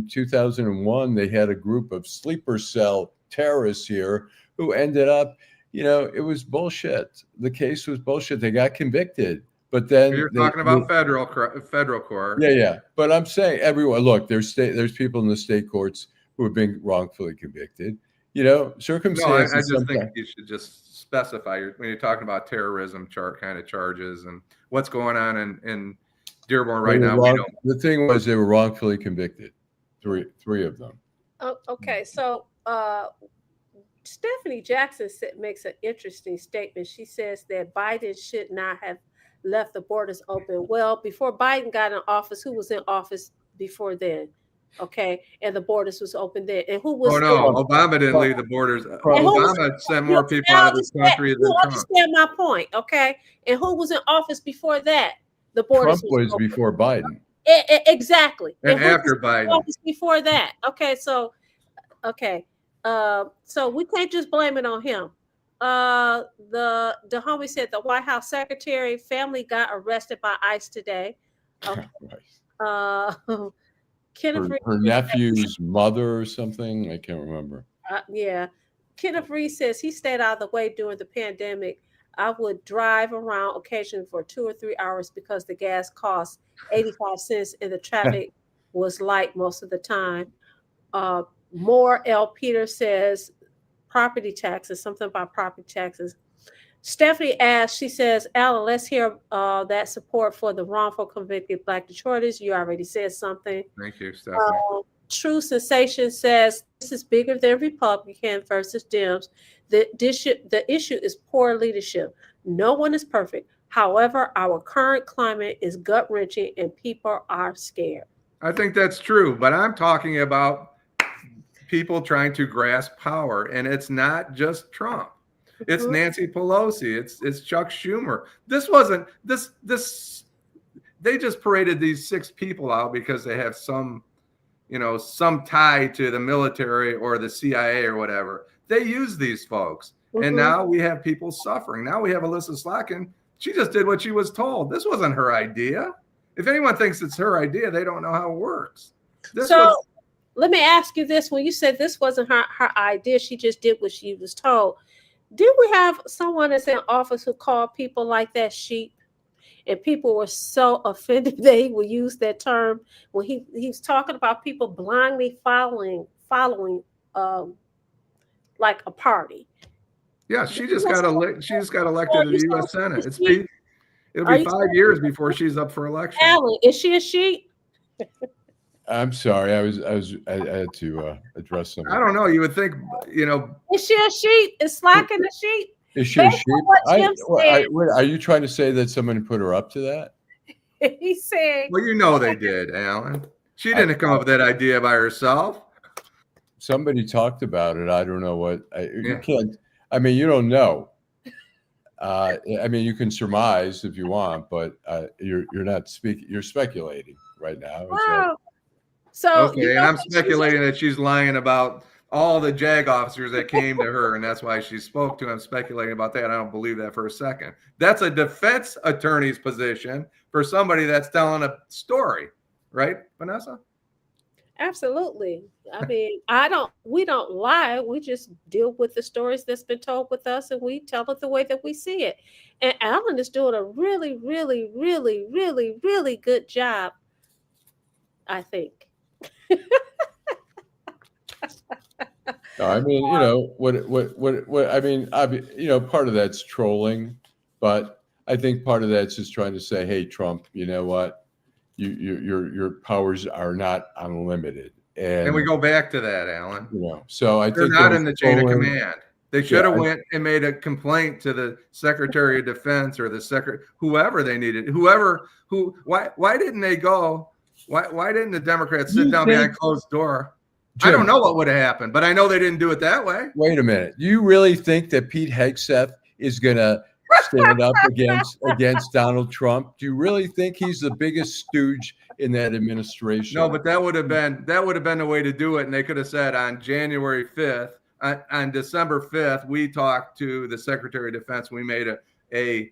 2001, they had a group of sleeper cell terrorists here who ended up, you know, it was bullshit. The case was bullshit. They got convicted. But then You're talking about federal court. Yeah. But I'm saying everyone, look, there's people in the state courts who have been wrongfully convicted. You know, circumstances. No, I just think you should just specify when you're talking about terrorism kind of charges and what's going on in Dearborn right now. The thing was they were wrongfully convicted. Three of them. Oh, okay, so Stephanie Jackson makes an interesting statement. She says that Biden should not have left the borders open. Well, before Biden got in office, who was in office before then? Okay, and the borders was open then. And who was? Oh no, Obama didn't leave the borders. Obama sent more people out of the country than Trump. Understand my point, okay? And who was in office before that? The borders. Trump was before Biden. Exactly. And after Biden. Office before that. Okay, so so we can't just blame it on him. The homie said the White House secretary family got arrested by ICE today. Okay. Her nephew's mother or something. I can't remember. Yeah. Kenneth Reed says he stayed out of the way during the pandemic. I would drive around occasionally for 2 or 3 hours because the gas cost 85 cents and the traffic was light most of the time. More L. Peter says property taxes, something about property taxes. Stephanie asks, she says, Allan, let's hear that support for the wrongful convicted Black Detroiters. You already said something. Thank you, Stephanie. True Sensation says this is bigger than Republican versus Dems. The issue is poor leadership. No one is perfect. However, our current climate is gut-wrenching and people are scared. I think that's true, but I'm talking about people trying to grasp power, and it's not just Trump. It's Nancy Pelosi. It's Chuck Schumer. This wasn't this. They just paraded these 6 people out because they have some tie to the military or the CIA or whatever. They use these folks, and now we have people suffering. Now we have Alyssa Slotkin. She just did what she was told. This wasn't her idea. If anyone thinks it's her idea, they don't know how it works. Let me ask you this. When you said this wasn't her idea, she just did what she was told. Did we have someone that's in office who called people like that sheep? And people were so offended they would use that term when he's talking about people blindly following like a party. Yeah, she just got elected to the U.S. Senate. It'll be 5 years before she's up for election. Allan, is she a sheep? I'm sorry. I had to address something. I don't know. You would think, Is she a sheep? Is Slotkin a sheep? Is she a sheep? Are you trying to say that someone put her up to that? He's saying. Well, they did, Allan. She didn't come up with that idea by herself. Somebody talked about it. I don't know what. You can't. I mean, you don't know. I mean, you can surmise if you want, but you're not speaking. You're speculating right now. Wow. So okay, and I'm speculating that she's lying about all the JAG officers that came to her, and that's why she spoke to. I'm speculating about that. I don't believe that for a second. That's a defense attorney's position for somebody that's telling a story, right, Vanessa? Absolutely. I mean, we don't lie. We just deal with the stories that's been told with us, and we tell it the way that we see it. And Allan is doing a really, really, really, really, really good job, I think. I mean, what I mean, part of that's trolling, but I think part of that's just trying to say, hey, Trump, you know what? Your powers are not unlimited. And we go back to that, Allan. So I think they're not in the chain of command. They should have went and made a complaint to the Secretary of Defense or the whoever they needed. Why didn't they go? Why didn't the Democrats sit down behind closed door? Jim, I don't know what would have happened, but I know they didn't do it that way. Wait a minute. You really think that Pete Hegseth is going to stand up against Donald Trump? Do you really think he's the biggest stooge in that administration? No, but that would have been the way to do it, and they could have said on January 5th, on December 5th, we talked to the Secretary of Defense. We made a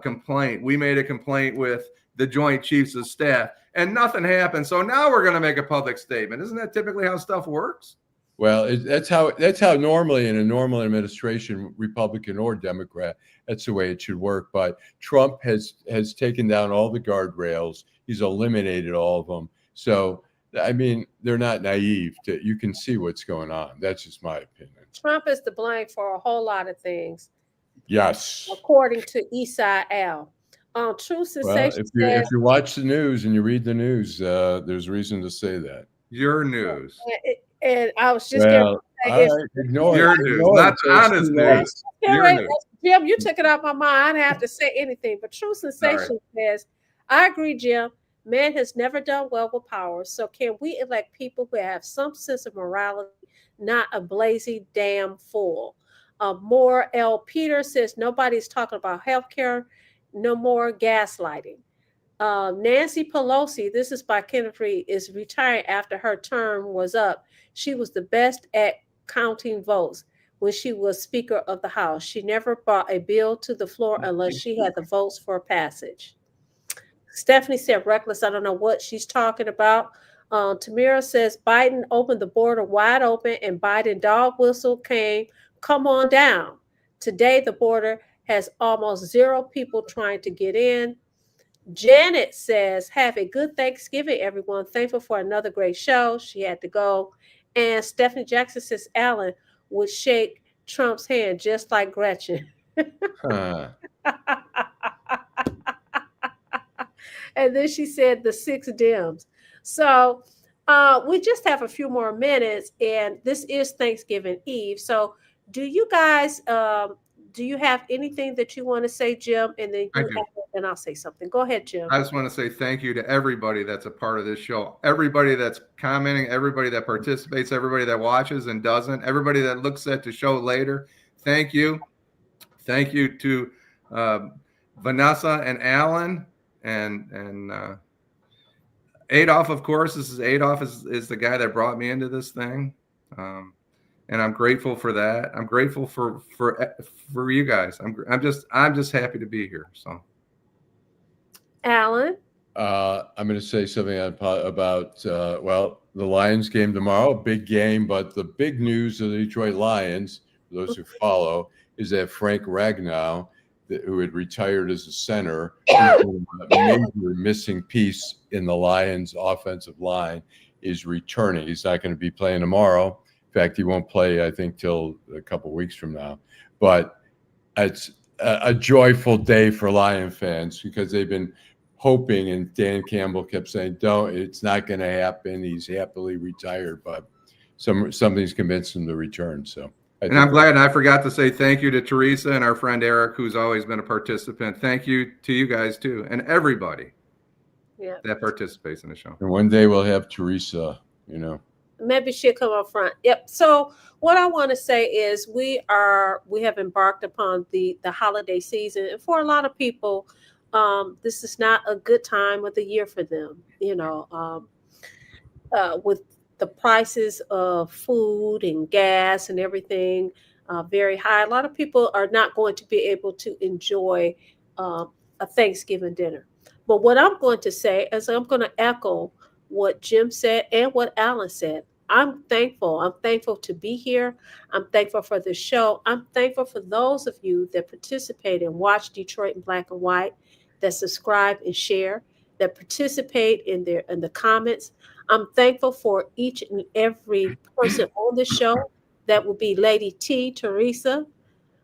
complaint. We made a complaint with the Joint Chiefs of Staff, and nothing happened. So now we're going to make a public statement. Isn't that typically how stuff works? Well, that's how normally in a normal administration, Republican or Democrat, that's the way it should work. But Trump has taken down all the guardrails. He's eliminated all of them. So, I mean, they're not naive. You can see what's going on. That's just my opinion. Trump is to blame for a whole lot of things. Yes. According to Eastside Al. True Sensation if you watch the news and you read the news, there's reason to say that. Your news. And I was just going to say, ignore your it. news, not honest news. Your news. Jim, you took it out my mind. I didn't have to say anything. But True Sensation says, I agree, Jim. Man has never done well with power. So can we elect people who have some sense of morality, not a blazy damn fool? More L. Peter says, nobody's talking about healthcare. No more gaslighting. Nancy Pelosi, this is by Kenneth Reed, is retiring after her term was up. She was the best at counting votes when she was Speaker of the House. She never brought a bill to the floor unless she had the votes for passage. Stephanie said reckless. I don't know what she's talking about. Tamira says Biden opened the border wide open and Biden dog whistle came. Come on down. Today, the border has almost 0 people trying to get in. Janet says, have a good Thanksgiving, everyone. Thankful for another great show. She had to go. And Stephanie Jackson says, Allan would shake Trump's hand just like Gretchen. And then she said the 6 Dems. So we just have a few more minutes, and this is Thanksgiving Eve. So do you guys, do you have anything that you want to say, Jim? And then and I'll say something. Go ahead, Jim. I just want to say thank you to everybody that's a part of this show. Everybody that's commenting, everybody that participates, everybody that watches and doesn't, everybody that looks at the show later. Thank you. Thank you to Vanessa and Allan and Adolph, of course. Adolph is the guy that brought me into this thing. And I'm grateful for that. I'm grateful for you guys. I'm just happy to be here. So, Allan, I'm going to say something about the Lions game tomorrow. Big game, but the big news of the Detroit Lions, for those who follow, is that Frank Ragnow, who had retired as a center, a major missing piece in the Lions' offensive line, is returning. He's not going to be playing tomorrow. In fact, he won't play, I think, till a couple of weeks from now. But it's a joyful day for Lion fans because they've been hoping, and Dan Campbell kept saying, it's not going to happen. He's happily retired, but something's convinced him to return. So, and I'm glad, and I forgot to say thank you to Teresa and our friend Eric, who's always been a participant. Thank you to you guys, too, and everybody that participates in the show. And one day we'll have Teresa, Maybe she'll come up front. Yep. So what I want to say is we have embarked upon the holiday season. And for a lot of people, this is not a good time of the year for them, with the prices of food and gas and everything very high. A lot of people are not going to be able to enjoy a Thanksgiving dinner. But what I'm going to say is I'm going to echo what Jim said and what Allan said. I'm thankful. I'm thankful to be here. I'm thankful for the show. I'm thankful for those of you that participate and watch Detroit in Black and White, that subscribe and share, that participate in the comments. I'm thankful for each and every person on the show. That would be Lady T, Teresa,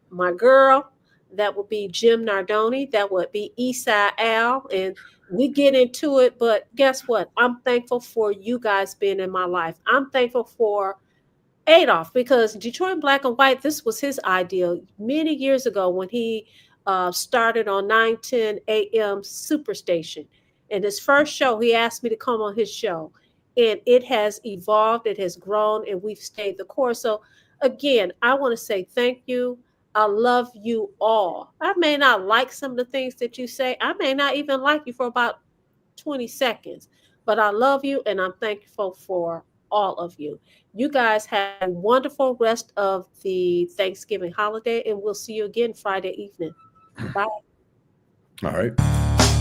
my girl. That would be Jim Nardone. That would be Eastside Al. And we get into it, but guess what? I'm thankful for you guys being in my life. I'm thankful for Adolph because Detroit Black and White, this was his idea many years ago when he started on 9:10 a.m. Superstation. And his first show, he asked me to come on his show. And it has evolved, it has grown, and we've stayed the course. So again, I want to say thank you. I love you all. I may not like some of the things that you say. I may not even like you for about 20 seconds, but I love you and I'm thankful for all of you. You guys have a wonderful rest of the Thanksgiving holiday, and we'll see you again Friday evening. Bye. All right.